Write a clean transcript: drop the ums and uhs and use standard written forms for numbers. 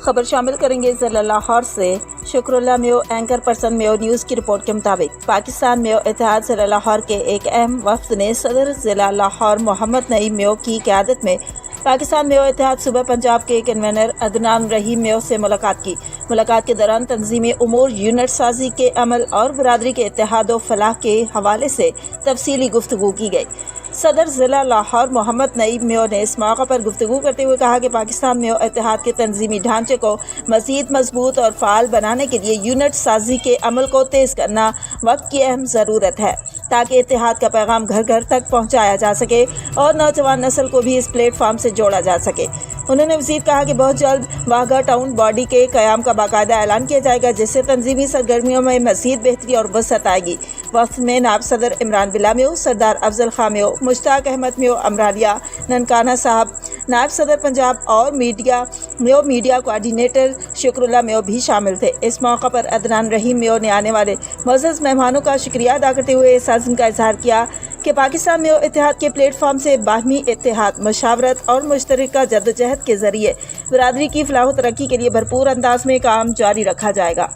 خبر شامل کریں گے ضلع لاہور سے۔ شکر اللہ میو اینکر پرسن میو نیوز کی رپورٹ کے مطابق پاکستان میو اتحاد ضلع لاہور کے ایک اہم وفد نے صدر ضلع لاہور محمد نعیم میو کی قیادت میں پاکستان میو اتحاد صوبہ پنجاب کے کنوینر عدنان رحیم میو سے ملاقات کی۔ ملاقات کے دوران تنظیمی امور، یونٹ سازی کے عمل اور برادری کے اتحاد و فلاح کے حوالے سے تفصیلی گفتگو کی گئی۔ صدر ضلع لاہور محمد نعیم میو نے اس موقع پر گفتگو کرتے ہوئے کہا کہ پاکستان میو اتحاد کے تنظیمی ڈھانچے کو مزید مضبوط اور فعال بنانے کے لیے یونٹ سازی کے عمل کو تیز کرنا وقت کی اہم ضرورت ہے تاکہ اتحاد کا پیغام گھر گھر تک پہنچایا جا سکے اور نوجوان نسل کو بھی اس پلیٹ فارم سے جوڑا جا سکے۔ انہوں نے مزید کہا کہ بہت جلد واہگہ ٹاؤن باڈی کے قیام کا باقاعدہ اعلان کیا جائے گا جس سے تنظیمی سرگرمیوں میں مزید بہتری اور وسعت آئے گی۔ وفد میں نائب صدر عمران بلا میو، سردار افضل خان میو، مشتاق احمد میو امرالیا ننکانہ صاحب، نائب صدر پنجاب اور میڈیا کوآرڈینیٹر شکر اللہ میو بھی شامل تھے۔ اس موقع پر عدنان رحیم میو نے آنے والے معزز مہمانوں کا شکریہ ادا کرتے ہوئے اس عزم کا اظہار کیا کہ پاکستان میو اتحاد کے پلیٹ فارم سے باہمی اتحاد، مشاورت اور مشترکہ جدوجہد کے ذریعے برادری کی فلاح و ترقی کے لیے بھرپور انداز میں کام جاری رکھا جائے گا۔